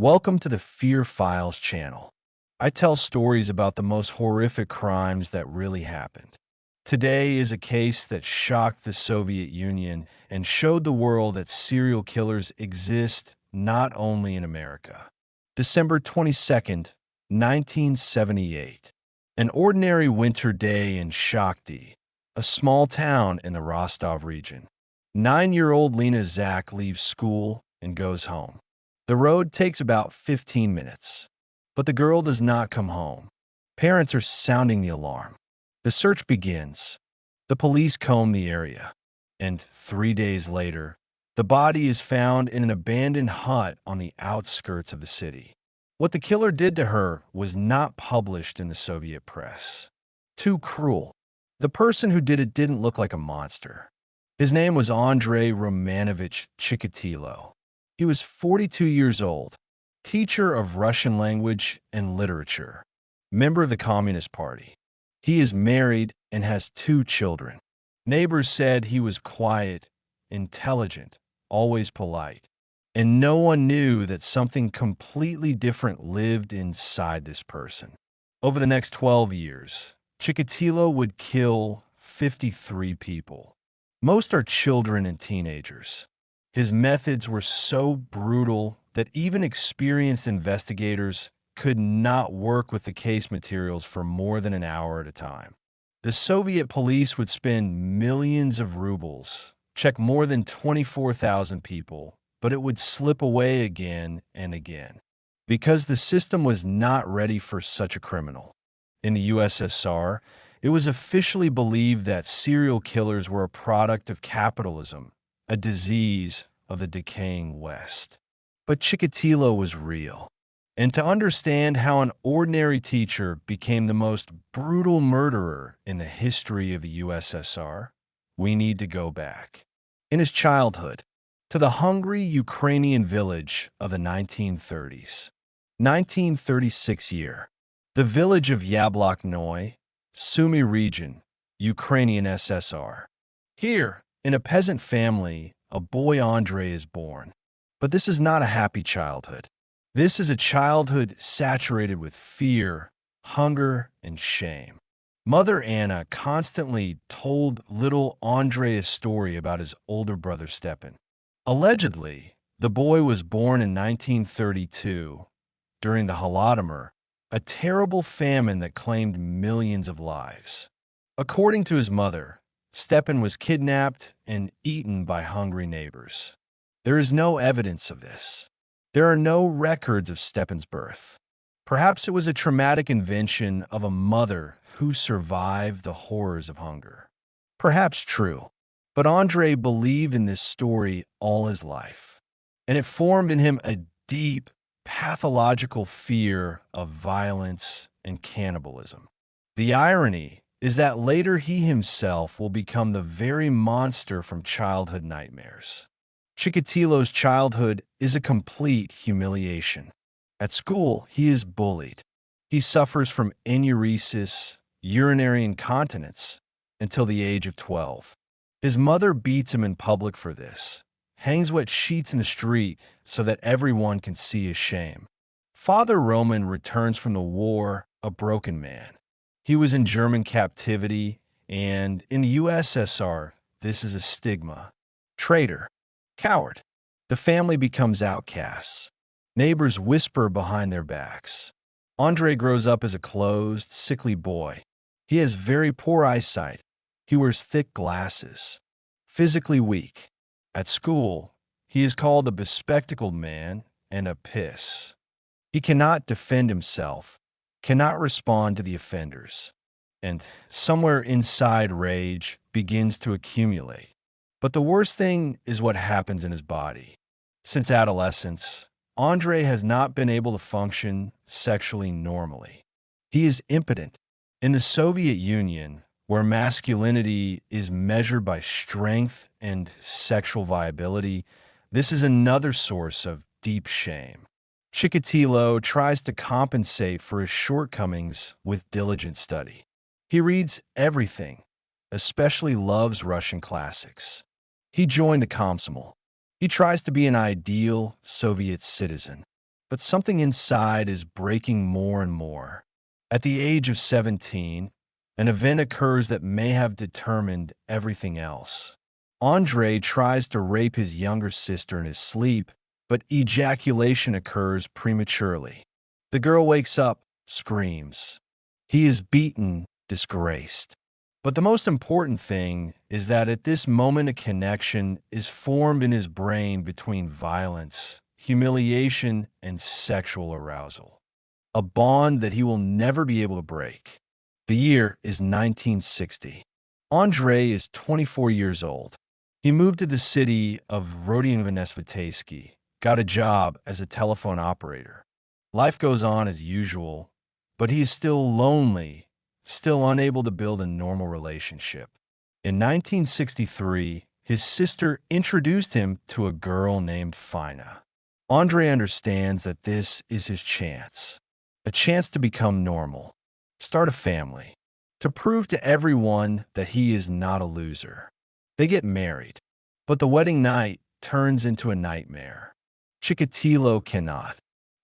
Welcome to the Fear Files channel. I tell stories about the most horrific crimes that really happened. Today is a case that shocked the Soviet Union and showed the world that serial killers exist not only in America. December 22nd, 1978. An ordinary winter day in Shakhty, a small town in the Rostov region. 9-year-old Lena Zak leaves school and goes home. The road takes about 15 minutes, but the girl does not come home. Parents are sounding the alarm. The search begins. The police comb the area, and 3 days later, the body is found in an abandoned hut on the outskirts of the city. What the killer did to her was not published in the Soviet press. Too cruel. The person who did it didn't look like a monster. His name was Andrei Chikatilo. He was 42 years old, teacher of Russian language and literature, member of the Communist Party. He is married and has 2 children. Neighbors said he was quiet, intelligent, always polite, and no one knew that something completely different lived inside this person. Over the next 12 years, Chikatilo would kill 53 people. Most are children and teenagers. His methods were so brutal that even experienced investigators could not work with the case materials for more than an hour at a time. The Soviet police would spend millions of rubles, check more than 24,000 people, but it would slip away again and again, because the system was not ready for such a criminal. In the USSR, it was officially believed that serial killers were a product of capitalism, a disease of the decaying West. But Chikatilo was real. And to understand how an ordinary teacher became the most brutal murderer in the history of the USSR, we need to go back. In his childhood, to the hungry Ukrainian village of the 1930s. 1936 year. The village of Yabloknoy, Sumy region, Ukrainian SSR. Here, in a peasant family, a boy Andrei is born. But this is not a happy childhood. This is a childhood saturated with fear, hunger, and shame. Mother Anna constantly told little Andrei a story about his older brother Stepan. Allegedly, the boy was born in 1932 during the Holodomor, a terrible famine that claimed millions of lives. According to his mother, Stepan was kidnapped and eaten by hungry neighbors. There is no evidence of this. There are no records of Stepan's birth. Perhaps it was a traumatic invention of a mother who survived the horrors of hunger. Perhaps true, but Andrei believed in this story all his life, and it formed in him a deep, pathological fear of violence and cannibalism. The irony is that later he himself will become the very monster from childhood nightmares. Chikatilo's childhood is a complete humiliation. At school, he is bullied. He suffers from enuresis, urinary incontinence, until the age of 12. His mother beats him in public for this, hangs wet sheets in the street so that everyone can see his shame. Father Roman returns from the war a broken man. He was in German captivity, and in the USSR, this is a stigma. Traitor. Coward. The family becomes outcasts. Neighbors whisper behind their backs. Andrei grows up as a closed, sickly boy. He has very poor eyesight. He wears thick glasses. Physically weak. At school, he is called a bespectacled man and a piss. He cannot defend himself, cannot respond to the offenders, and somewhere inside rage begins to accumulate. But the worst thing is what happens in his body. Since adolescence, Andrei has not been able to function sexually normally. He is impotent. In the Soviet Union, where masculinity is measured by strength and sexual viability, this is another source of deep shame. Chikatilo tries to compensate for his shortcomings with diligent study. He reads everything, especially loves Russian classics. He joined the Komsomol. He tries to be an ideal Soviet citizen. but something inside is breaking more and more. At the age of 17, an event occurs that may have determined everything else. Andrei tries to rape his younger sister in his sleep, but ejaculation occurs prematurely. The girl wakes up, screams. He is beaten, disgraced. But the most important thing is that at this moment a connection is formed in his brain between violence, humiliation, and sexual arousal. A bond that he will never be able to break. The year is 1960. Andrei is 24 years old. He moved to the city of Rodion-Venesvetayski, got a job as a telephone operator. Life goes on as usual, but he is still lonely, still unable to build a normal relationship. In 1963, his sister introduced him to a girl named Fina. Andrei understands that this is his chance, a chance to become normal, start a family, to prove to everyone that he is not a loser. They get married, but the wedding night turns into a nightmare. Chikatilo cannot.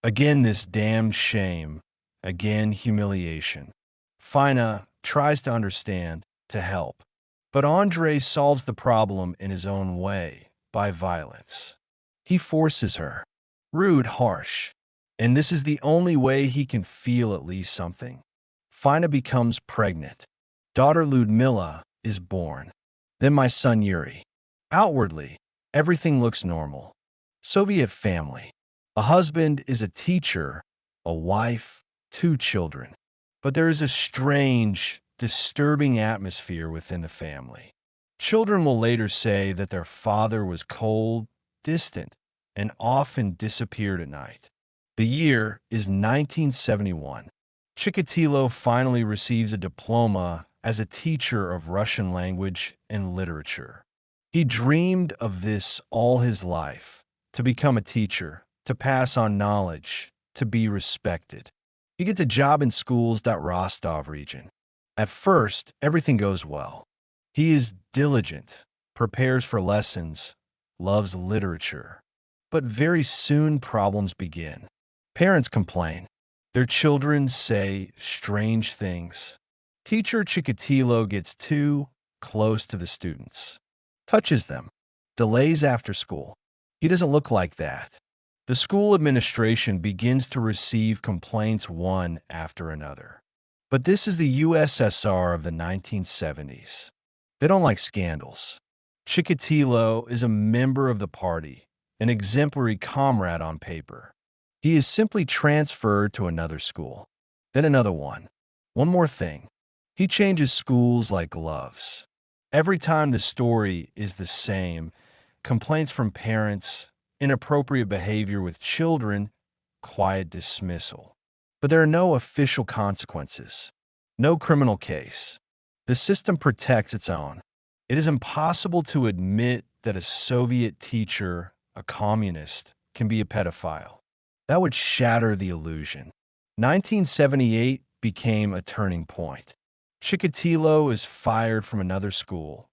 Again, this damned shame, again, humiliation. Fina tries to understand, to help, but Andrei solves the problem in his own way, by violence. He forces her. Rude, harsh. And this is the only way he can feel at least something. Fina becomes pregnant. Daughter Ludmila is born. Then my son Yuri. Outwardly, everything looks normal. Soviet family. A husband is a teacher, a wife, 2 children. But there is a strange, disturbing atmosphere within the family. Children will later say that their father was cold, distant, and often disappeared at night. The year is 1971. Chikatilo finally receives a diploma as a teacher of Russian language and literature. He dreamed of this all his life, to become a teacher, to pass on knowledge, to be respected. He gets a job in schools that Rostov region. At first, everything goes well. He is diligent, prepares for lessons, loves literature. But very soon problems begin. Parents complain. Their children say strange things. Teacher Chikatilo gets too close to the students, touches them, delays after school. He doesn't look like that. The school administration begins to receive complaints one after another. But this is the USSR of the 1970s. They don't like scandals. Chikatilo is a member of the party, an exemplary comrade on paper. He is simply transferred to another school, then another one. One more thing. He changes schools like gloves. Every time the story is the same, complaints from parents, inappropriate behavior with children, quiet dismissal. But there are no official consequences, no criminal case. The system protects its own. It is impossible to admit that a Soviet teacher, a communist, can be a pedophile. That would shatter the illusion. 1978 became a turning point. Chikatilo is fired from another school,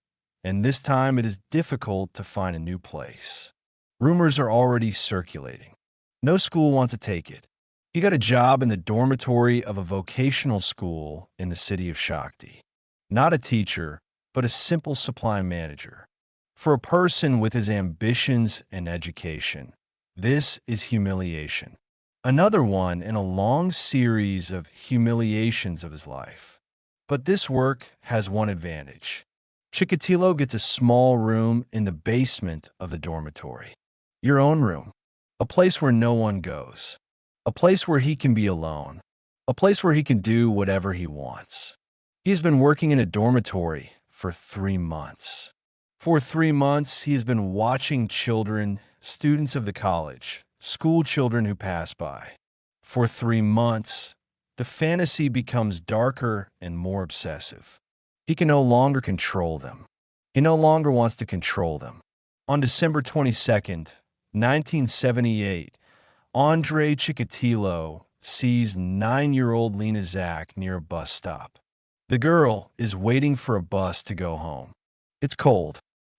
and this time it is difficult to find a new place. Rumors are already circulating. No school wants to take it. He got a job in the dormitory of a vocational school in the city of Shakhty. Not a teacher, but a simple supply manager. For a person with his ambitions and education, this is humiliation. Another one in a long series of humiliations of his life. But this work has one advantage. Chikatilo gets a small room in the basement of the dormitory. Your own room. A place where no one goes. A place where he can be alone. A place where he can do whatever he wants. He has been working in a dormitory for 3 months. For 3 months, he has been watching children, students of the college, school children who pass by. For 3 months, the fantasy becomes darker and more obsessive. He can no longer control them. He no longer wants to control them. On December 22nd, 1978, Andrei Chikatilo sees 9-year-old Lena Zak near a bus stop. The girl is waiting for a bus to go home. It's cold.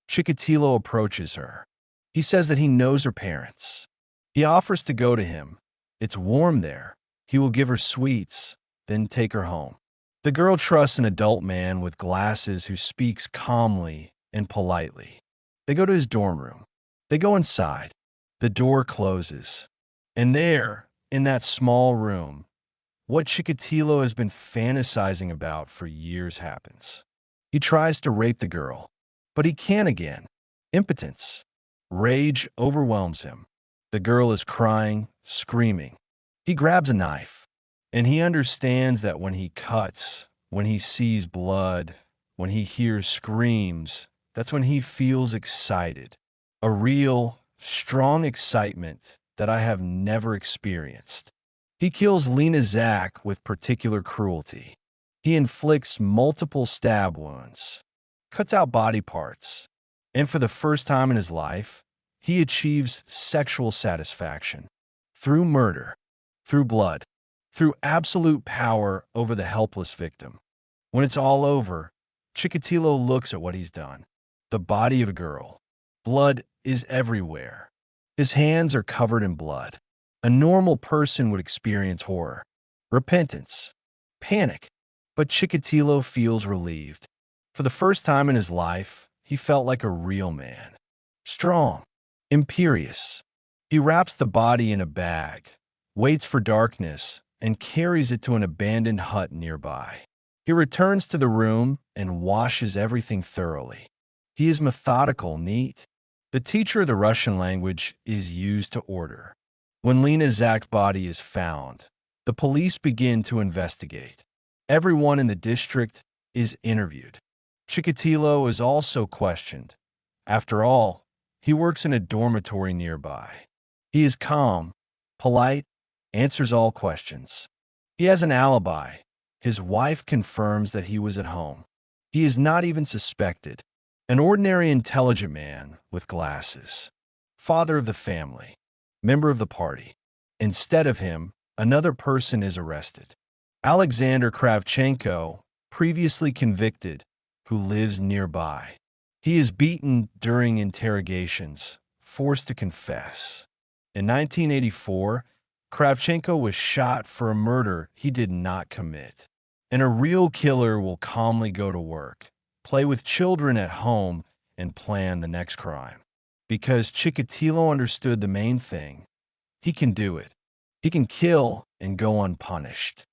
Chikatilo approaches her. He says that he knows her parents. He offers to go to him, It's warm there. He will give her sweets, then take her home. The girl trusts an adult man with glasses who speaks calmly and politely. They go to his dorm room. They go inside. The door closes. And there, in that small room, what Chikatilo has been fantasizing about for years happens. He tries to rape the girl, but he can't again. Impotence. Rage overwhelms him. The girl is crying, screaming. He grabs a knife, and he understands that when he cuts, when he sees blood, when he hears screams, that's when he feels excited. A real, strong excitement that I have never experienced. He kills Lena Zak with particular cruelty. He inflicts multiple stab wounds, cuts out body parts, and for the first time in his life, he achieves sexual satisfaction through murder, through blood, through absolute power over the helpless victim. When it's all over, Chikatilo looks at what he's done. The body of a girl. Blood is everywhere. His hands are covered in blood. A normal person would experience horror, repentance, panic, but Chikatilo feels relieved. For the first time in his life, he felt like a real man. Strong, imperious. He wraps the body in a bag, waits for darkness, and carries it to an abandoned hut nearby. He returns to the room and washes everything thoroughly. He is methodical, neat. The teacher of the Russian language is used to order. When Lena Zak's body is found, the police begin to investigate. Everyone in the district is interviewed. Chikatilo is also questioned. After all, he works in a dormitory nearby. He is calm, polite, answers all questions. He has an alibi. His wife confirms that he was at home. He is not even suspected. An ordinary intelligent man with glasses. Father of the family. Member of the party. Instead of him, another person is arrested. Alexander Kravchenko, previously convicted, who lives nearby. He is beaten during interrogations, forced to confess. In 1984, Kravchenko was shot for a murder he did not commit. And a real killer will calmly go to work, play with children at home, and plan the next crime. Because Chikatilo understood the main thing, he can do it. He can kill and go unpunished.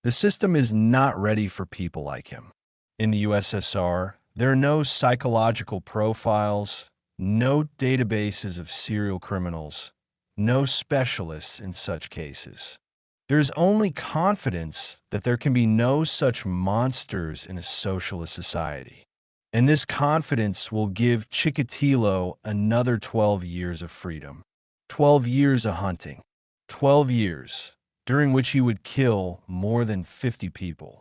The system is not ready for people like him. In the USSR, there are no psychological profiles, no databases of serial criminals, no specialists in such cases. There is only confidence that there can be no such monsters in a socialist society. And this confidence will give Chikatilo another 12 years of freedom, 12 years of hunting, 12 years during which he would kill more than 50 people.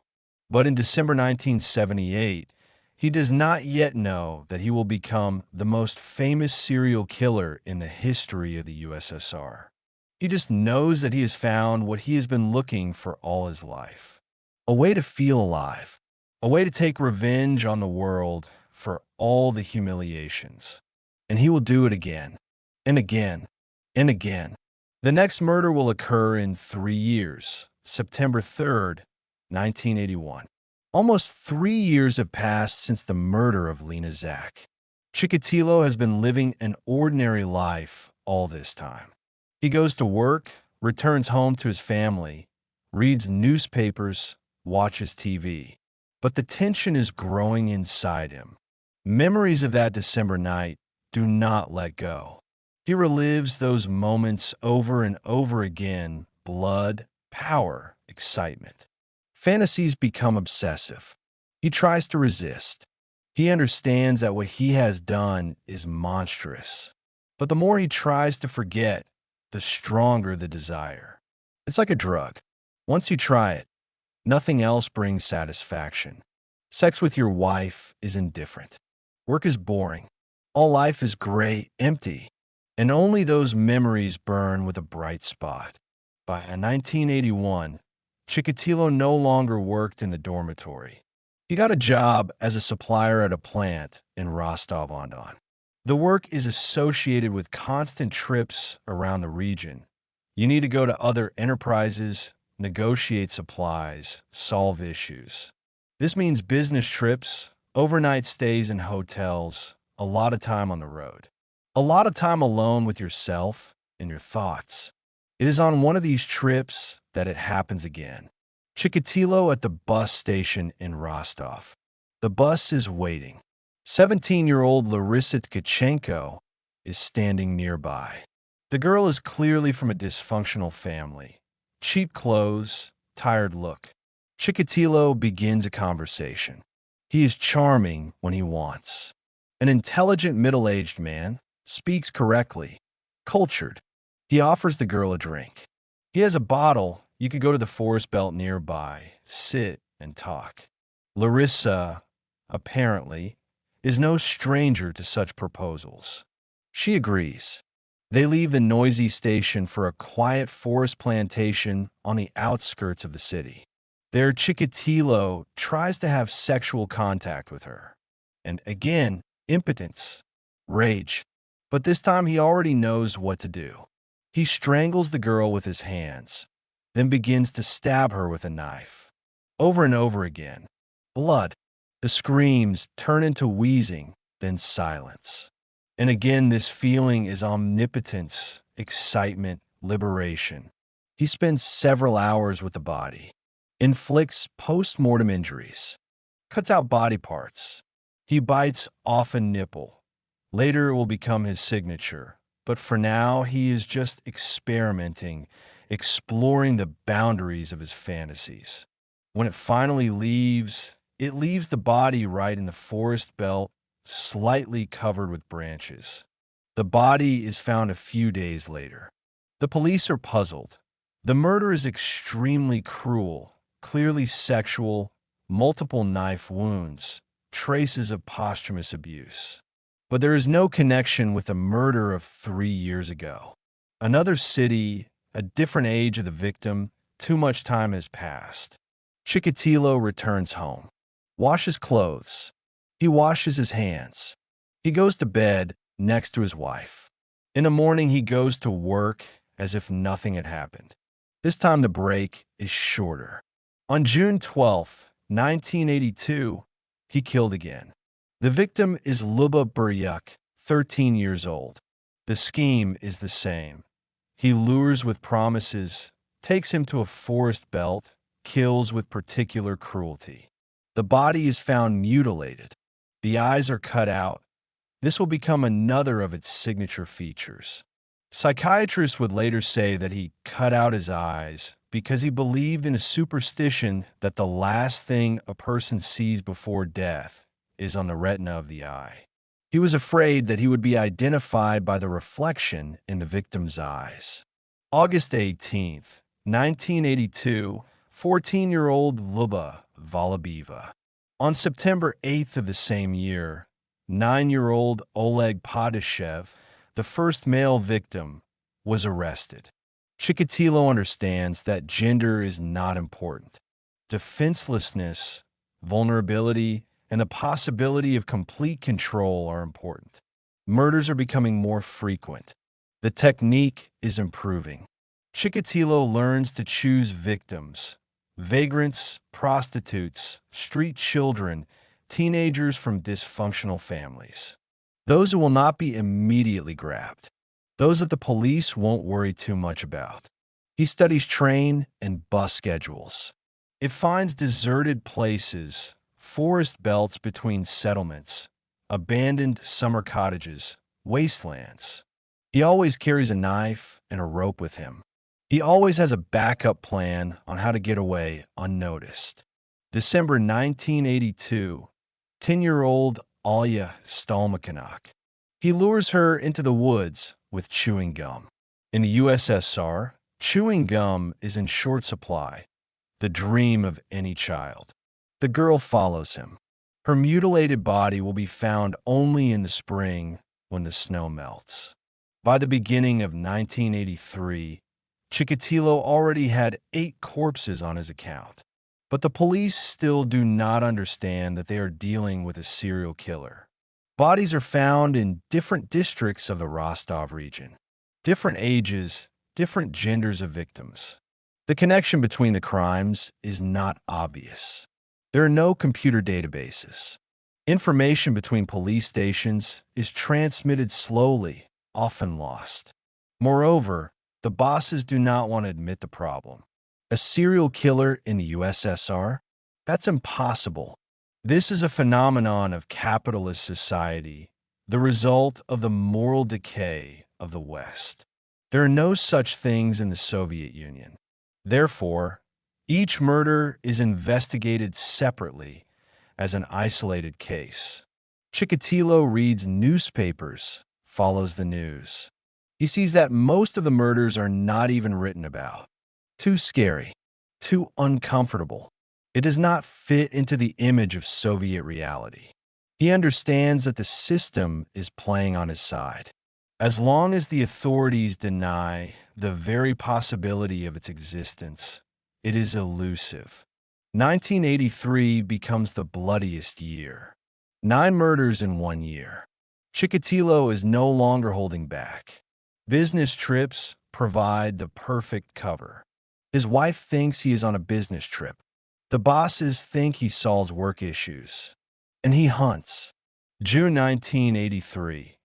But in December 1978, he does not yet know that he will become the most famous serial killer in the history of the USSR. He just knows that he has found what he has been looking for all his life. A way to feel alive. A way to take revenge on the world for all the humiliations. And he will do it again, and again, and again. The next murder will occur in 3 years, September 3rd, 1981. Almost 3 years have passed since the murder of Lena Zak. Chikatilo has been living an ordinary life all this time. He goes to work, returns home to his family, reads newspapers, watches TV. But the tension is growing inside him. Memories of that December night do not let go. He relives those moments over and over again, blood, power, excitement. Fantasies become obsessive. He tries to resist. He understands that what he has done is monstrous. But the more he tries to forget, the stronger the desire. It's like a drug. Once you try it, nothing else brings satisfaction. Sex with your wife is indifferent. Work is boring. All life is gray, empty. And only those memories burn with a bright spot. By 1981, Chikatilo no longer worked in the dormitory. He got a job as a supplier at a plant in Rostov-on-Don. The work is associated with constant trips around the region, You need to go to other enterprises, negotiate supplies, solve issues. This means business trips, overnight stays in hotels, a lot of time on the road, a lot of time alone with yourself and your thoughts. It is on one of these trips that it happens again. Chikatilo at the bus station in Rostov. The bus is waiting. 17-year-old Larissa Tkachenko is standing nearby. The girl is clearly from a dysfunctional family. Cheap clothes, tired look. Chikatilo begins a conversation. He is charming when he wants. An intelligent middle-aged man, speaks correctly, cultured. He offers the girl a drink. He has a bottle. You could go to the forest belt nearby, sit and talk. Larissa, apparently, is no stranger to such proposals. She agrees. They leave the noisy station for a quiet forest plantation on the outskirts of the city. There, Chikatilo tries to have sexual contact with her. And again, impotence, rage. But this time he already knows what to do. He strangles the girl with his hands, then begins to stab her with a knife. Over and over again. Blood. The screams turn into wheezing, then silence. And again, this feeling is omnipotence, excitement, liberation. He spends several hours with the body, inflicts post-mortem injuries, cuts out body parts. He bites off a nipple. Later it will become his signature, but for now he is just experimenting, exploring the boundaries of his fantasies. When it finally leaves, it leaves the body right in the forest belt, slightly covered with branches. The body is found a few days later. The police are puzzled. The murder is extremely cruel, clearly sexual, multiple knife wounds, traces of posthumous abuse. But there is no connection with the murder of 3 years ago. Another city, a different age of the victim, too much time has passed. Chikatilo returns home, washes clothes. He washes his hands. He goes to bed next to his wife. In the morning, he goes to work as if nothing had happened. This time the break is shorter. On June 12, 1982, he killed again. The victim is Luba Buryuk, 13 years old. The scheme is the same. He lures with promises, takes him to a forest belt, kills with particular cruelty. The body is found mutilated. The eyes are cut out. This will become another of its signature features. Psychiatrists would later say that he cut out his eyes because he believed in a superstition that the last thing a person sees before death is on the retina of the eye. He was afraid that he would be identified by the reflection in the victim's eyes. August 18, 1982, 14-year-old Luba Volobieva. On September 8th of the same year, 9-year-old Oleg Padishev, the first male victim, was arrested. Chikatilo understands that gender is not important. Defenselessness, vulnerability, and the possibility of complete control are important. Murders are becoming more frequent. The technique is improving. Chikatilo learns to choose victims: vagrants, prostitutes, street children, teenagers from dysfunctional families. Those who will not be immediately grabbed. Those that the police won't worry too much about. He studies train and bus schedules. It finds deserted places, forest belts between settlements, abandoned summer cottages, wastelands. He always carries a knife and a rope with him. He always has a backup plan on how to get away unnoticed. December 1982, 10-year-old Alya Stalmakanok. He lures her into the woods with chewing gum. In the USSR, chewing gum is in short supply, the dream of any child. The girl follows him. Her mutilated body will be found only in the spring when the snow melts. By the beginning of 1983, Chikatilo already had 8 corpses on his account. But the police still do not understand that they are dealing with a serial killer. Bodies are found in different districts of the Rostov region. Different ages, different genders of victims. The connection between the crimes is not obvious. There are no computer databases. Information between police stations is transmitted slowly, often lost. Moreover, the bosses do not want to admit the problem. A serial killer in the USSR? That's impossible. This is a phenomenon of capitalist society, the result of the moral decay of the West. There are no such things in the Soviet Union. Therefore, each murder is investigated separately as an isolated case. Chikatilo reads newspapers, follows the news. He sees that most of the murders are not even written about. Too scary, too uncomfortable. It does not fit into the image of Soviet reality. He understands that the system is playing on his side. As long as the authorities deny the very possibility of its existence, it is elusive. 1983 becomes the bloodiest year. 9 murders in 1 year. Chikatilo is no longer holding back. Business trips provide the perfect cover. His wife thinks he is on a business trip. The bosses think he solves work issues. And he hunts. June 1983.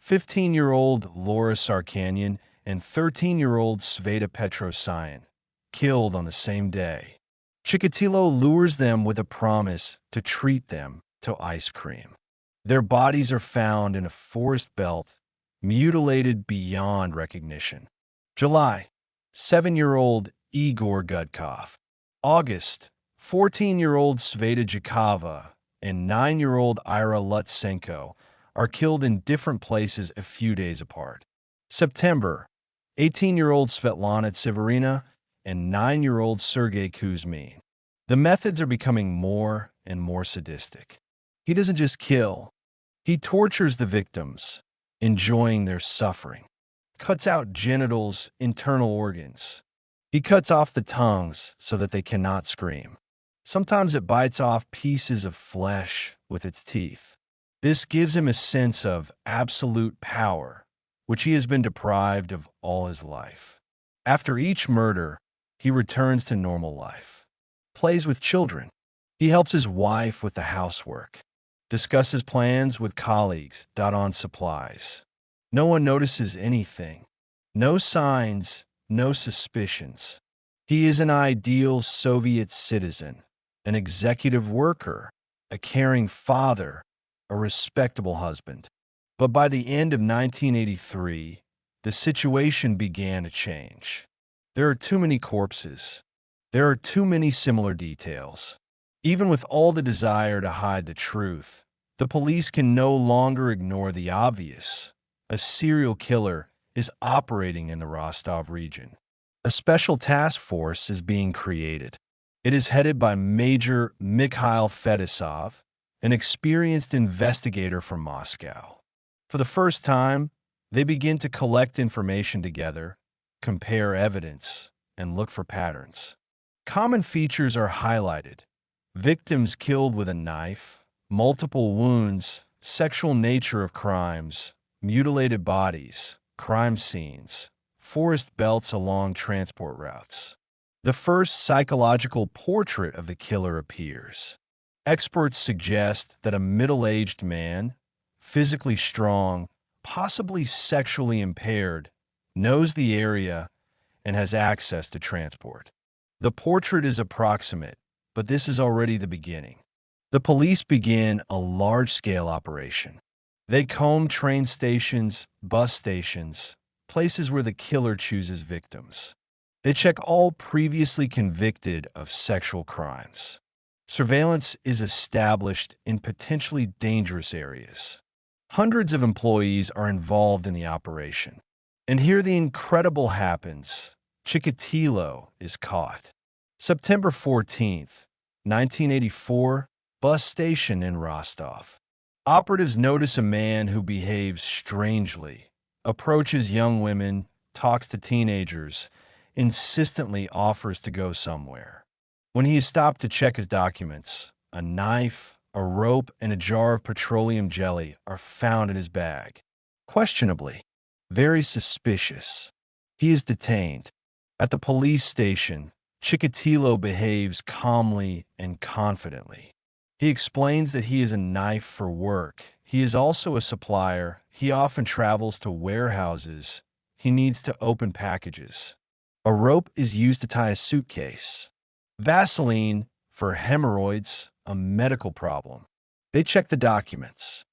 15-year-old Laura Sarkanian and 13-year-old Sveta Petrosyan, killed on the same day. Chikatilo lures them with a promise to treat them to ice cream. Their bodies are found in a forest belt, mutilated beyond recognition. July, 7-year-old Igor Gudkov. August, 14-year-old Sveta Jakava and 9-year-old Ira Lutsenko are killed in different places a few days apart. September, 18-year-old Svetlana Tsiverina and 9-year-old Sergei Kuzmin. The methods are becoming more and more sadistic. He doesn't just kill. He tortures the victims, enjoying their suffering. Cuts out genitals, internal organs. He cuts off the tongues so that they cannot scream. Sometimes it bites off pieces of flesh with its teeth. This gives him a sense of absolute power, which he has been deprived of all his life. After each murder, he returns to normal life. Plays with children. He helps his wife with the housework. Discusses plans with colleagues, on supplies. No one notices anything. No signs, no suspicions. He is an ideal Soviet citizen, an executive worker, a caring father, a respectable husband. But by the end of 1983, the situation began to change. There are too many corpses. There are too many similar details. Even with all the desire to hide the truth, the police can no longer ignore the obvious. A serial killer is operating in the Rostov region. A special task force is being created. It is headed by Major Mikhail Fedosov, an experienced investigator from Moscow. For the first time, they begin to collect information together, compare evidence, and look for patterns. Common features are highlighted: victims killed with a knife, multiple wounds, sexual nature of crimes, mutilated bodies, crime scenes, forest belts along transport routes. The first psychological portrait of the killer appears. Experts suggest that a middle-aged man, physically strong, possibly sexually impaired, knows the area and has access to transport. The portrait is approximate, but this is already the beginning. The police begin a large-scale operation. They comb train stations, bus stations, places where the killer chooses victims. They check all previously convicted of sexual crimes. Surveillance is established in potentially dangerous areas. Hundreds of employees are involved in the operation. And here the incredible happens. Chikatilo is caught. September 14th, 1984, bus station in Rostov. Operatives notice a man who behaves strangely, approaches young women, talks to teenagers, insistently offers to go somewhere. When he is stopped to check his documents, a knife, a rope, and a jar of petroleum jelly are found in his bag. Questionably, very suspicious. He is detained. At the police station, Chikatilo behaves calmly and confidently. He explains that he is a knife for work. He is also a supplier. He often travels to warehouses. He needs to open packages. A rope is used to tie a suitcase. Vaseline for hemorrhoids, a medical problem. They check the documents.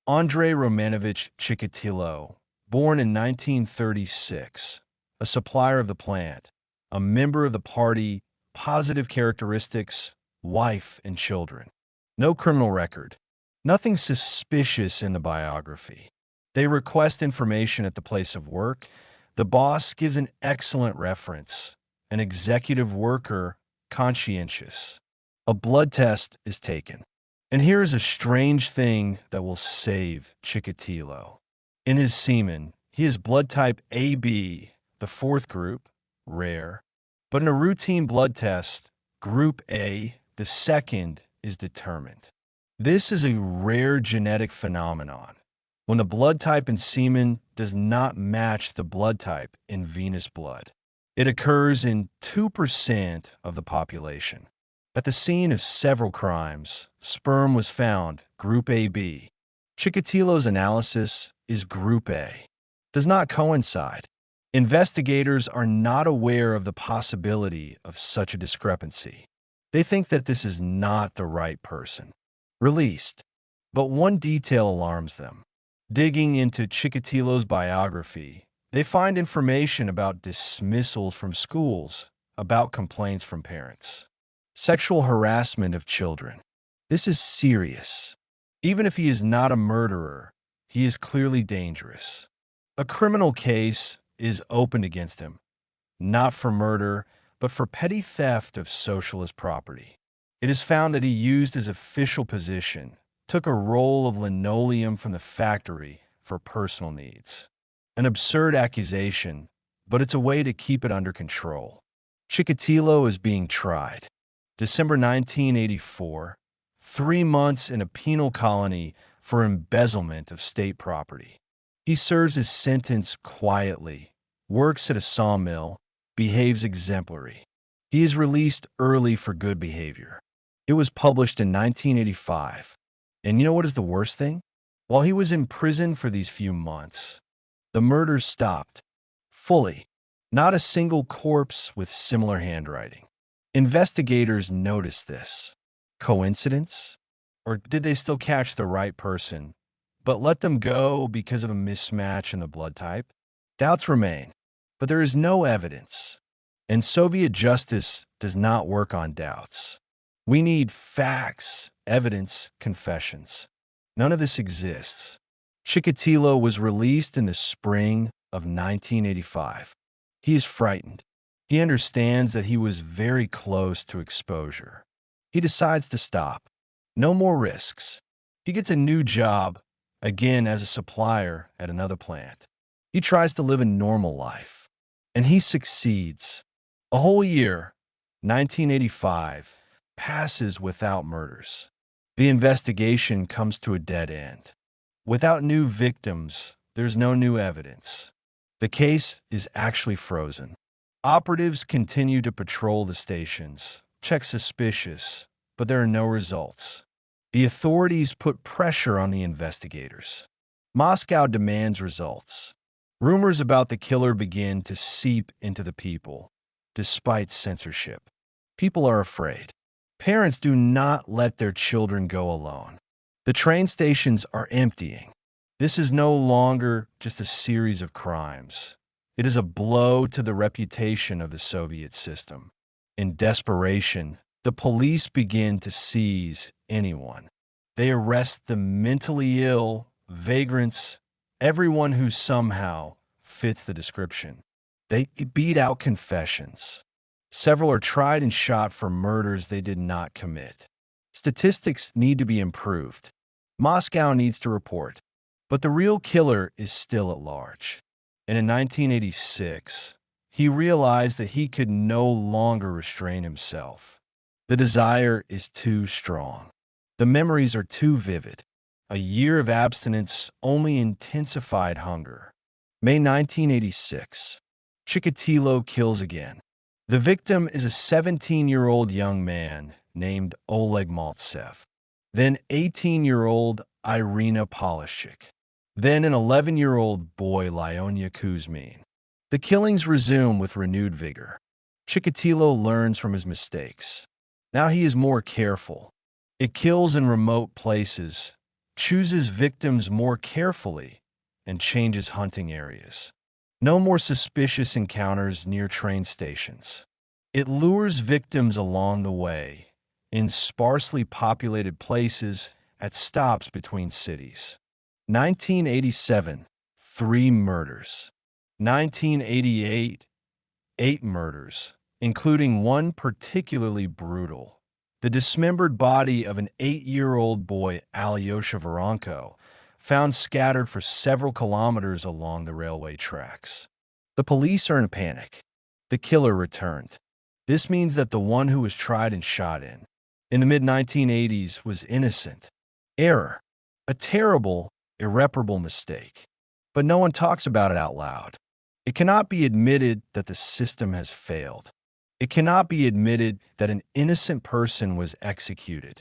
Andrei Romanovich Chikatilo, born in 1936, a supplier of the plant, a member of the party, positive characteristics, wife and children. No criminal record. Nothing suspicious in the biography. They request information at the place of work. The boss gives an excellent reference. An executive worker, conscientious. A blood test is taken. And here is a strange thing that will save Chikatilo. In his semen, he is blood type AB, the fourth group, rare. But in a routine blood test, group A, the second, is determined. This is a rare genetic phenomenon when the blood type in semen does not match the blood type in venous blood. It occurs in 2% of the population. At the scene of several crimes, sperm was found, group AB. Chikatilo's analysis is group A. Does not coincide. Investigators are not aware of the possibility of such a discrepancy. They think that this is not the right person. Released. But one detail alarms them. Digging into Chikatilo's biography, they find information about dismissals from schools, about complaints from parents. Sexual harassment of children. This is serious. Even if he is not a murderer, he is clearly dangerous. A criminal case is opened against him, not for murder, but for petty theft of socialist property. It is found that he used his official position, took a roll of linoleum from the factory for personal needs. An absurd accusation, but it's a way to keep it under control. Chikatilo is being tried. December 1984, 3 months in a penal colony for embezzlement of state property. He serves his sentence quietly, works at a sawmill, behaves exemplary. He is released early for good behavior. It was published in 1985. And you know what is the worst thing? While he was in prison for these few months, the murders stopped. Fully. Not a single corpse with similar handwriting. Investigators noticed this. Coincidence? Or did they still catch the right person, but let them go because of a mismatch in the blood type? Doubts remain, but there is no evidence. And Soviet justice does not work on doubts. We need facts, evidence, confessions. None of this exists. Chikatilo was released in the spring of 1985. He is frightened. He understands that he was very close to exposure. He decides to stop. No more risks. He gets a new job, again as a supplier at another plant. He tries to live a normal life. And he succeeds. A whole year, 1985, passes without murders. The investigation comes to a dead end. Without new victims, there's no new evidence. The case is actually frozen. Operatives continue to patrol the stations, check suspicious, but there are no results. The authorities put pressure on the investigators. Moscow demands results. Rumors about the killer begin to seep into the people, despite censorship. People are afraid. Parents do not let their children go alone. The train stations are emptying. This is no longer just a series of crimes. It is a blow to the reputation of the Soviet system. In desperation, the police begin to seize anyone. They arrest the mentally ill, vagrants, everyone who somehow fits the description. They beat out confessions. Several are tried and shot for murders they did not commit. Statistics need to be improved. Moscow needs to report. But the real killer is still at large. And in 1986, he realized that he could no longer restrain himself. The desire is too strong. The memories are too vivid. A year of abstinence only intensified hunger. May 1986. Chikatilo kills again. The victim is a 17-year-old young man named Oleg Maltsev, then 18-year-old Irina Polishchik, then an 11-year-old boy Lyonya Kuzmin. The killings resume with renewed vigor. Chikatilo learns from his mistakes. Now he is more careful. It kills in remote places, chooses victims more carefully, and changes hunting areas. No more suspicious encounters near train stations. It lures victims along the way, in sparsely populated places, at stops between cities. 1987, 3 murders. 1988, 8 murders, including one particularly brutal. The dismembered body of an 8-year-old boy, Alyosha Voronko, found scattered for several kilometers along the railway tracks. The police are in panic. The killer returned. This means that the one who was tried and shot in the mid-1980s was innocent. Error. A terrible, irreparable mistake. But no one talks about it out loud. It cannot be admitted that the system has failed. It cannot be admitted that an innocent person was executed.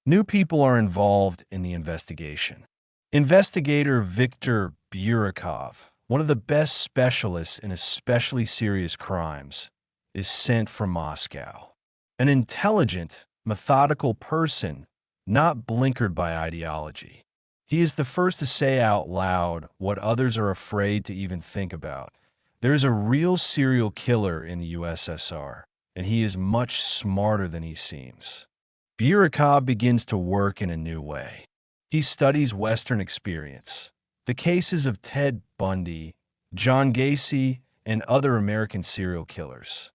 New people are involved in the investigation. Investigator Viktor Burikov, one of the best specialists in especially serious crimes, is sent from Moscow. An intelligent, methodical person, not blinkered by ideology. He is the first to say out loud what others are afraid to even think about. There is a real serial killer in the USSR, and he is much smarter than he seems. Burikov begins to work in a new way. He studies Western experience, the cases of Ted Bundy, John Gacy, and other American serial killers.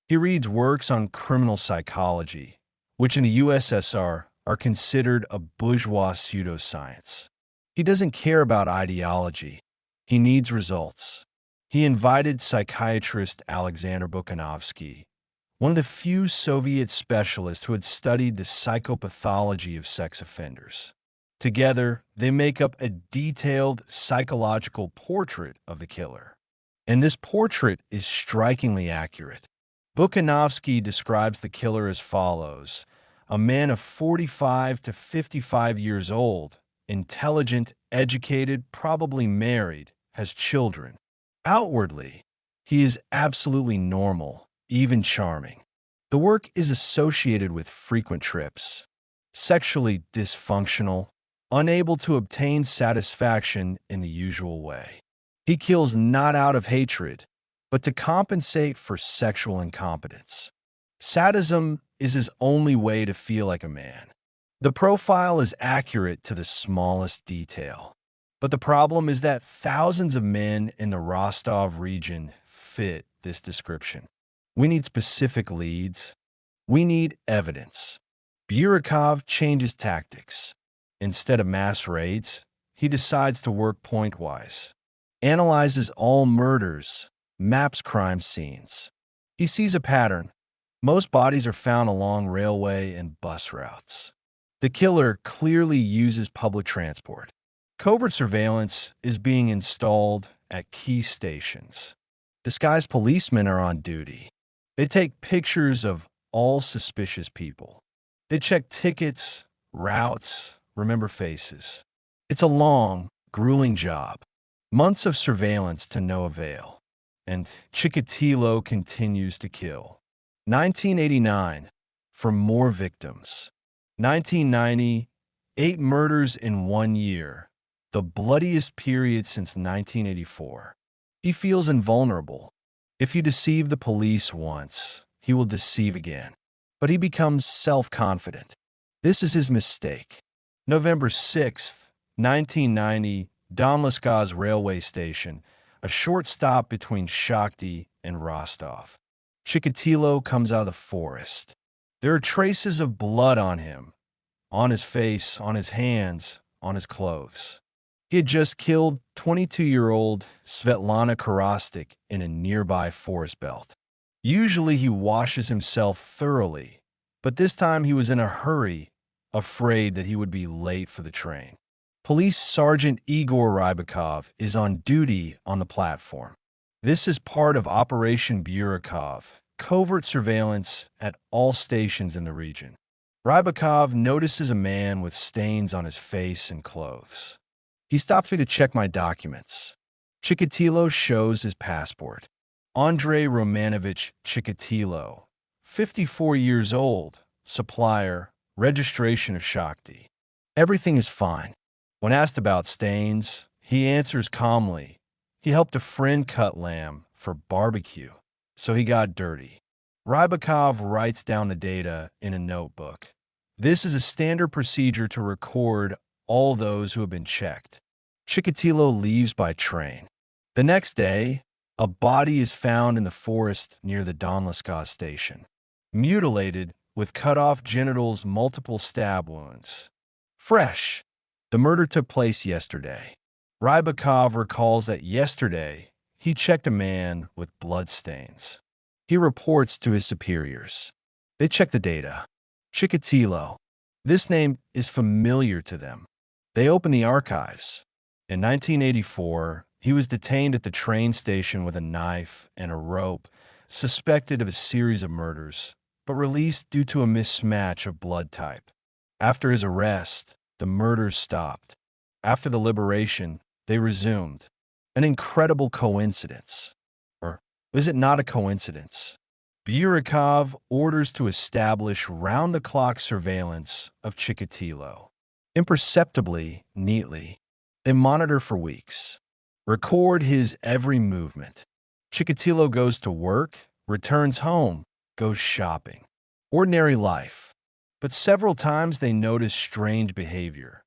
He reads works on criminal psychology, which in the USSR are considered a bourgeois pseudoscience. He doesn't care about ideology. He needs results. He invited psychiatrist Alexander Bukhanovsky, one of the few Soviet specialists who had studied the psychopathology of sex offenders. Together, they make up a detailed psychological portrait of the killer. And this portrait is strikingly accurate. Bukhanovsky describes the killer as follows: a man of 45 to 55 years old, intelligent, educated, probably married, has children. Outwardly, he is absolutely normal, even charming. The work is associated with frequent trips, sexually dysfunctional, unable to obtain satisfaction in the usual way. He kills not out of hatred, but to compensate for sexual incompetence. Sadism is his only way to feel like a man. The profile is accurate to the smallest detail. But the problem is that thousands of men in the Rostov region fit this description. We need specific leads. We need evidence. Burikov changes tactics. Instead of mass raids, he decides to work point-wise, analyzes all murders, maps crime scenes. He sees a pattern. Most bodies are found along railway and bus routes. The killer clearly uses public transport. Covert surveillance is being installed at key stations. Disguised policemen are on duty. They take pictures of all suspicious people. They check tickets, routes, remember faces. It's a long, grueling job. Months of surveillance to no avail. And Chikatilo continues to kill. 1989, for more victims. 1990, 8 murders in 1 year, the bloodiest period since 1984. He feels invulnerable. If you deceive the police once, he will deceive again. But he becomes self-confident. This is his mistake. November 6th, 1990, Donleskaz railway station, a short stop between Shakhty and Rostov. Chikatilo comes out of the forest. There are traces of blood on him, on his face, on his hands, on his clothes. He had just killed 22-year-old Svetlana Korostik in a nearby forest belt. Usually he washes himself thoroughly, but this time he was in a hurry, afraid that he would be late for the train. Police Sergeant Igor Rybakov is on duty on the platform. This is part of Operation Burakov, covert surveillance at all stations in the region. Rybakov notices a man with stains on his face and clothes. He stops me to check my documents. Chikatilo shows his passport. Andrei Romanovich Chikatilo, 54 years old, supplier, registration of Shakti. Everything is fine. When asked about stains, he answers calmly. He helped a friend cut lamb for barbecue, so he got dirty. Rybakov writes down the data in a notebook. This is a standard procedure to record all those who have been checked. Chikatilo leaves by train. The next day, a body is found in the forest near the Donlaska station. Mutilated, with cut-off genitals, multiple stab wounds. Fresh. The murder took place yesterday. Rybakov recalls that yesterday, he checked a man with blood stains. He reports to his superiors. They check the data. Chikatilo. This name is familiar to them. They open the archives. In 1984, he was detained at the train station with a knife and a rope, suspected of a series of murders, but released due to a mismatch of blood type. After his arrest, the murders stopped. After the liberation, they resumed. An incredible coincidence. Or is it not a coincidence? Burakov orders to establish round-the-clock surveillance of Chikatilo. Imperceptibly, neatly, they monitor for weeks. Record his every movement. Chikatilo goes to work, returns home, goes shopping. Ordinary life. But several times they notice strange behavior.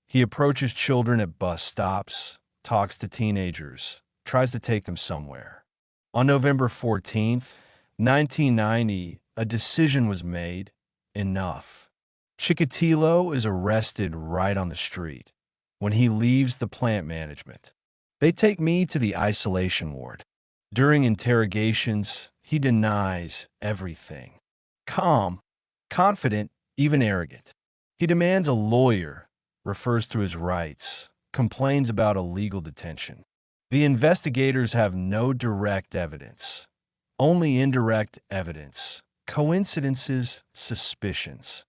He approaches children at bus stops, talks to teenagers, tries to take them somewhere. On November 14th, 1990, a decision was made. Enough. Chikatilo is arrested right on the street when he leaves the plant management. They take me to the isolation ward. During interrogations, he denies everything. Calm, confident, even arrogant. He demands a lawyer, refers to his rights, complains about illegal detention. The investigators have no direct evidence, only indirect evidence, coincidences, suspicions.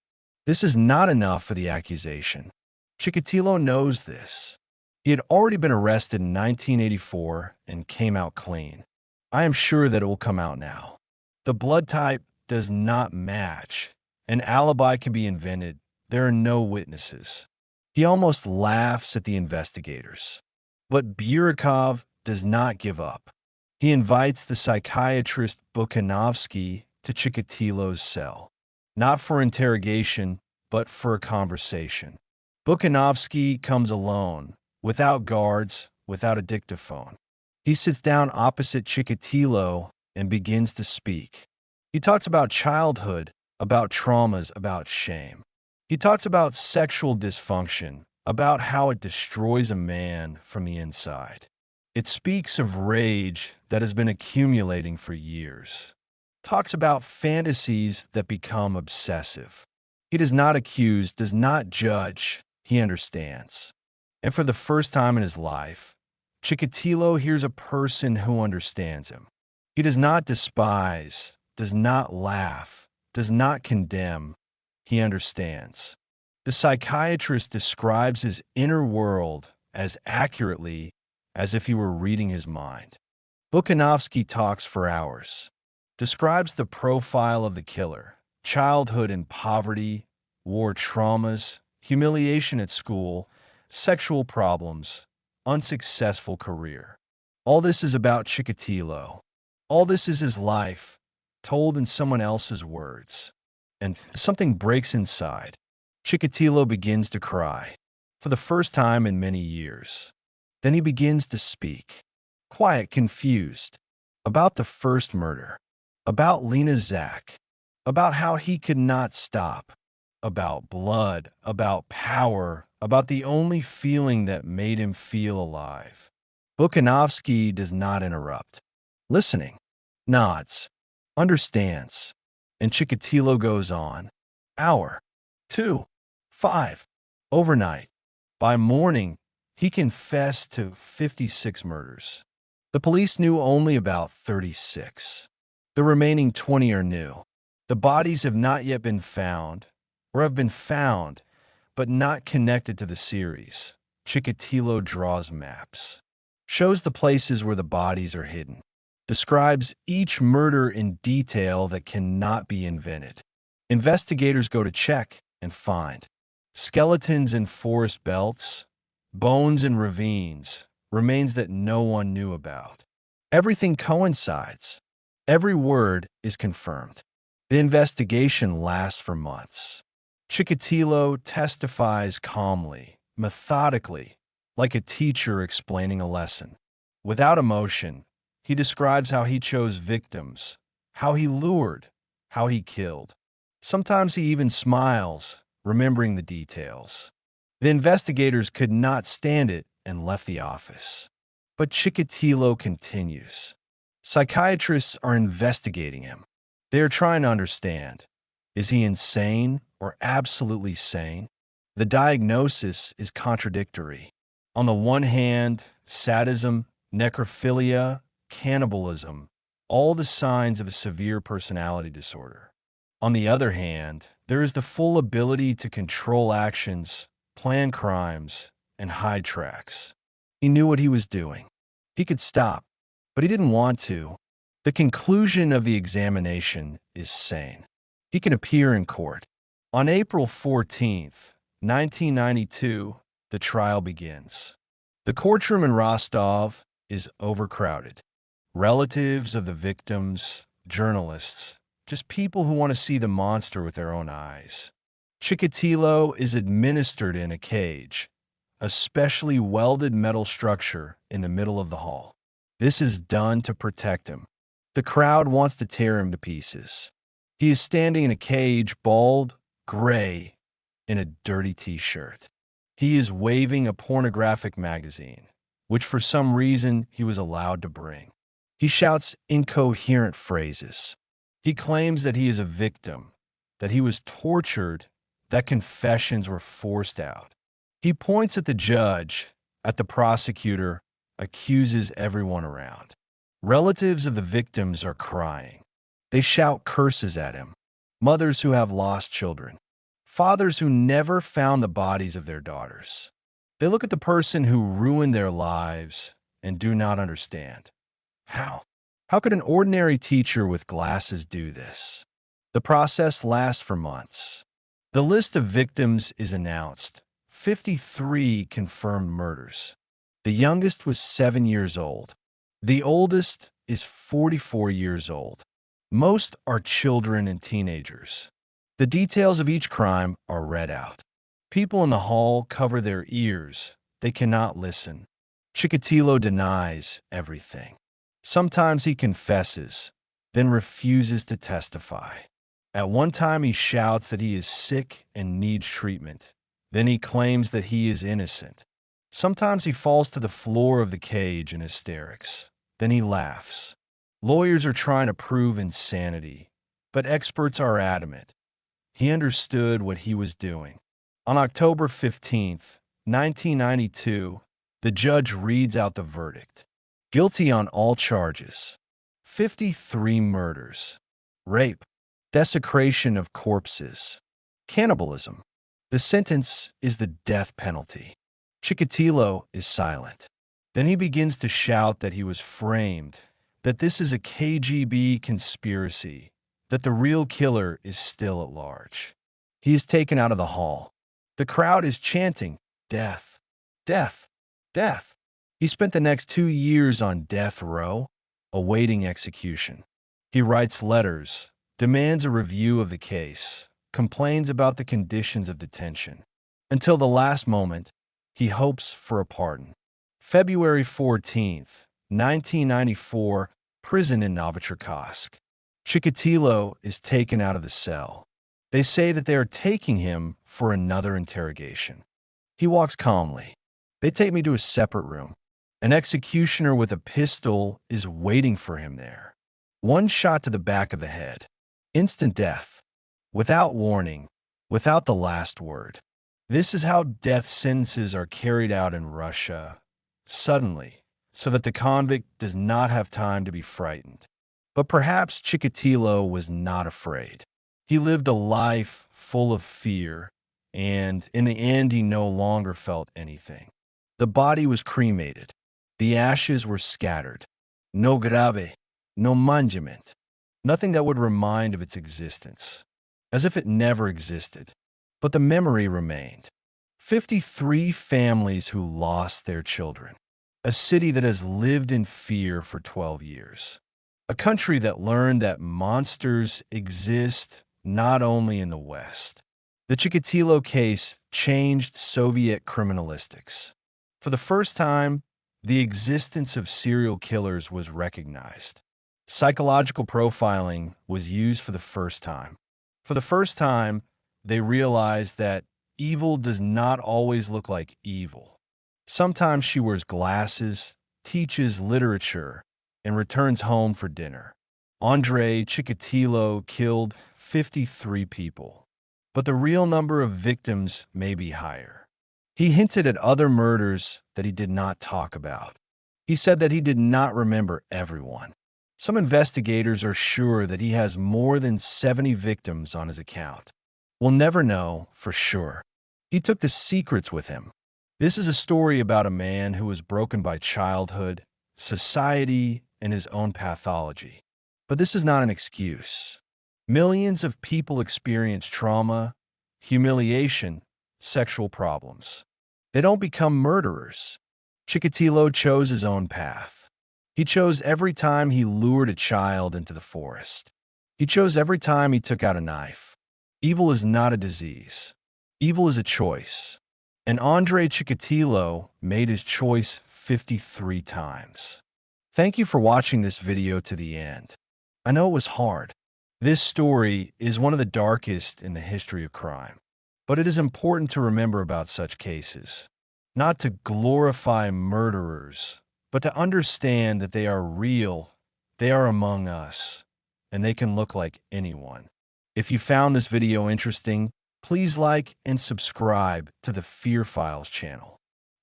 This is not enough for the accusation. Chikatilo knows this. He had already been arrested in 1984 and came out clean. I am sure that it will come out now. The blood type does not match. An alibi can be invented. There are no witnesses. He almost laughs at the investigators. But Burakov does not give up. He invites the psychiatrist Bukhanovsky to Chikatilo's cell. Not for interrogation, but for a conversation. Bukhanovsky comes alone, without guards, without a dictaphone. He sits down opposite Chikatilo and begins to speak. He talks about childhood, about traumas, about shame. He talks about sexual dysfunction, about how it destroys a man from the inside. It speaks of rage that has been accumulating for years. Talks about fantasies that become obsessive. He does not accuse, does not judge. He understands. And for the first time in his life, Chikatilo hears a person who understands him. He does not despise, does not laugh, does not condemn. He understands. The psychiatrist describes his inner world as accurately as if he were reading his mind. Bukhanovsky talks for hours, describes the profile of the killer, childhood in poverty, war traumas, humiliation at school, sexual problems, unsuccessful career. All this is about Chikatilo. All this is his life, told in someone else's words. And something breaks inside. Chikatilo begins to cry, for the first time in many years. Then he begins to speak, quiet, confused, about the first murder, about Lena Zak, about how he could not stop, about blood, about power, about the only feeling that made him feel alive. Bukhanovsky does not interrupt. Listening, nods, understands, and Chikatilo goes on. Hour, 2, 5, overnight. By morning, he confessed to 56 murders. The police knew only about 36. The remaining 20 are new. The bodies have not yet been found, or have been found, but not connected to the series. Chikatilo draws maps, shows the places where the bodies are hidden, describes each murder in detail that cannot be invented. Investigators go to check and find skeletons in forest belts, bones in ravines, remains that no one knew about. Everything coincides. Every word is confirmed. The investigation lasts for months. Chikatilo testifies calmly, methodically, like a teacher explaining a lesson. Without emotion, he describes how he chose victims, how he lured, how he killed. Sometimes he even smiles, remembering the details. The investigators could not stand it and left the office. But Chikatilo continues. Psychiatrists are investigating him. They are trying to understand. Is he insane or absolutely sane? The diagnosis is contradictory. On the one hand, sadism, necrophilia, cannibalism, all the signs of a severe personality disorder. On the other hand, there is the full ability to control actions, plan crimes, and hide tracks. He knew what he was doing. He could stop, but he didn't want to. The conclusion of the examination is sane. He can appear in court. On April 14th, 1992, the trial begins. The courtroom in Rostov is overcrowded. Relatives of the victims, journalists, just people who want to see the monster with their own eyes. Chikatilo is administered in a cage, a specially welded metal structure in the middle of the hall. This is done to protect him. The crowd wants to tear him to pieces. He is standing in a cage, bald, gray, in a dirty t-shirt. He is waving a pornographic magazine, which for some reason he was allowed to bring. He shouts incoherent phrases. He claims that he is a victim, that he was tortured, that confessions were forced out. He points at the judge, at the prosecutor, accuses everyone around. Relatives of the victims are crying. They shout curses at him. Mothers who have lost children. Fathers who never found the bodies of their daughters. They look at the person who ruined their lives and do not understand. How? How could an ordinary teacher with glasses do this? The process lasts for months. The list of victims is announced. 53 confirmed murders. The youngest was 7 years old. The oldest is 44 years old. Most are children and teenagers. The details of each crime are read out. People in the hall cover their ears. They cannot listen. Chikatilo denies everything. Sometimes he confesses, then refuses to testify. At one time he shouts that he is sick and needs treatment. Then he claims that he is innocent. Sometimes he falls to the floor of the cage in hysterics. Then he laughs. Lawyers are trying to prove insanity, but experts are adamant. He understood what he was doing. On October 15th, 1992, the judge reads out the verdict. Guilty on all charges. 53 murders. Rape. Desecration of corpses. Cannibalism. The sentence is the death penalty. Chikatilo is silent. Then he begins to shout that he was framed, that this is a KGB conspiracy, that the real killer is still at large. He is taken out of the hall. The crowd is chanting, "Death, death, death." He spent the next 2 years on death row, awaiting execution. He writes letters, demands a review of the case, complains about the conditions of detention. Until the last moment, he hopes for a pardon. February 14th, 1994, prison in Novocherkassk. Chikatilo is taken out of the cell. They say that they are taking him for another interrogation. He walks calmly. They take me to a separate room. An executioner with a pistol is waiting for him there. One shot to the back of the head. Instant death. Without warning, without the last word. This is how death sentences are carried out in Russia. Suddenly, so that the convict does not have time to be frightened. But perhaps Chikatilo was not afraid. He lived a life full of fear, and in the end, he no longer felt anything. The body was cremated. The ashes were scattered. No grave, no monument. Nothing that would remind of its existence, as if it never existed. But the memory remained. 53 families who lost their children. A city that has lived in fear for 12 years. A country that learned that monsters exist not only in the West. The Chikatilo case changed Soviet criminalistics. For the first time, the existence of serial killers was recognized. Psychological profiling was used for the first time. For the first time, they realized that evil does not always look like evil. Sometimes she wears glasses, teaches literature, and returns home for dinner. Andrei Chikatilo killed 53 people, but the real number of victims may be higher. He hinted at other murders that he did not talk about. He said that he did not remember everyone. Some investigators are sure that he has more than 70 victims on his account. We'll never know for sure. He took the secrets with him. This is a story about a man who was broken by childhood, society, and his own pathology. But this is not an excuse. Millions of people experience trauma, humiliation, sexual problems. They don't become murderers. Chikatilo chose his own path. He chose every time he lured a child into the forest. He chose every time he took out a knife. Evil is not a disease. Evil is a choice. And Andrei Chikatilo made his choice 53 times. Thank you for watching this video to the end. I know it was hard. This story is one of the darkest in the history of crime. But it is important to remember about such cases. Not to glorify murderers, but to understand that they are real, they are among us, and they can look like anyone. If you found this video interesting, please like and subscribe to the Fear Files channel.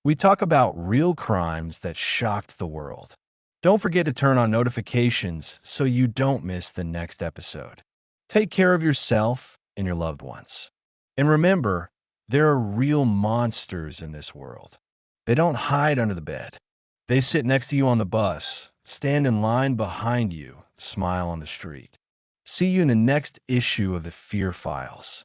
We talk about real crimes that shocked the world. Don't forget to turn on notifications so you don't miss the next episode. Take care of yourself and your loved ones. And remember, there are real monsters in this world. They don't hide under the bed. They sit next to you on the bus, stand in line behind you, smile on the street. See you in the next issue of the Fear Files.